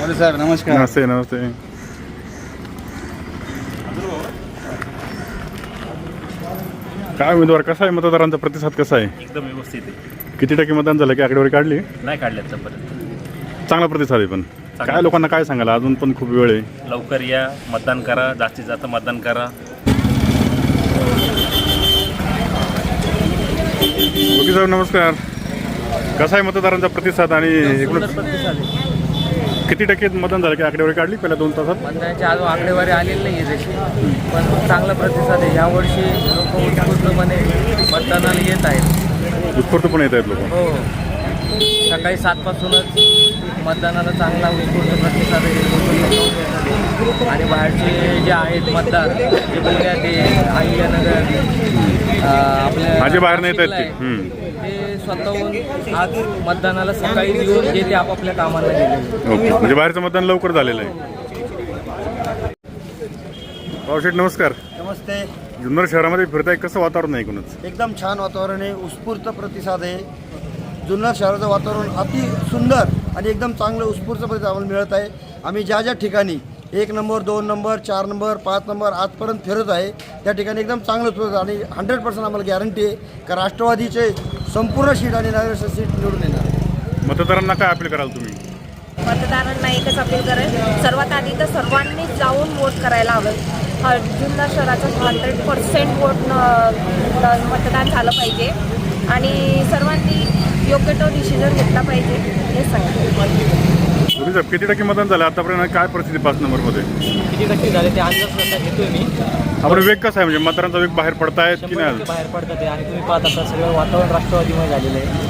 अरे सर नमस्कार. नमस्ते नमस्ते. काय उमेदवार कसा आहे, मतदारांचा प्रतिसाद कसा आहे? एकदम व्यवस्थित आहे. किती टक्के मतदान झालं की आकडेवारी काढली? नाही काढले आतापर्यंत. चांगला प्रतिसाद आहे. पण काय लोकांना काय सांगाल, अजून पण खूप वेळ आहे. लवकर या, मतदान करा, जास्तीत जास्त मतदान करा. ओके साहेब नमस्कार. कसा आहे मतदारांचा प्रतिसाद आणि एकूण किती टक्के मतदान झालं की आकडेवारी काढली पहिल्या 2 तासात? मतदानाच्या अजून आकडेवारी आलेली नाही आहे तशी, पण चांगला प्रतिसाद आहे. यावर्षी लोक उत्स्फूर्तपणे मतदानाला येत आहेत. उत्स्फूर्तपणे येत आहेत लोक. हो, सकाळी 7 पासूनच मतदानाला चांगला उत्स्फूर्त प्रतिसाद आहे. आणि बाहेरचे जे आहेत मतदार, जे पुण्यात आहे, अहिल्यानगर, आपल्या माझे बाहेर नाही येत नाशिकला आहेत आहे, ते स्वतःहून आज मतदानाला सकाळी येऊन जे ते आपापल्या कामाला गेले. ओके, म्हणजे बाहेरचं मतदान लवकर झालेलं आहे. पावशेठ नमस्कार. नमस्ते. जुन्नर शहरामध्ये फिरताय, कसं वातावरण आहे एकूणच? एकदम छान वातावरण आहे, उत्स्फूर्त प्रतिसाद आहे. जुन्नर शहराचं वातावरण अति सुंदर आणि एकदम चांगलं उत्स्फूर्त प्रतिसाद आम्हाला मिळत आहे. आम्ही ज्या ज्या ठिकाणी 1 नंबर 2 नंबर 4 नंबर 5 नंबर आजपर्यंत फिरत आहे त्या ठिकाणी एकदम चांगलं उत्स्फूर्त आणि 100% आम्हाला गॅरंटी आहे का राष्ट्रवादीचे संपूर्ण सीट आणि नगरसेवक सीट निवडून येणार. मतदारांना काय अपील कराल तुम्ही? मतदारांना एकच अपील करेल, सर्वात आधी तर सर्वांनी जाऊन वोट करायला हवं. जुन्नर शहराचं 100% वोट मतदान झालं पाहिजे आणि सर्वांनी योग्य तो डिसिजन घेतला पाहिजे हे सांगितलं. तुम्ही साहेब किती टक्के मतदान झालं आतापर्यंत? काय परिस्थिती 5 नंबरमध्ये? किती टक्के झाले ते अंदाज स्वतः घेतोय मी. आपण वेग कसा आहे, म्हणजे मतदारांचा वेग बाहेर पडतायत की नाही? बाहेर पडतात आणि तुम्ही पाहता सगळं वातावरण राष्ट्रवादीमुळे झालेलं आहे.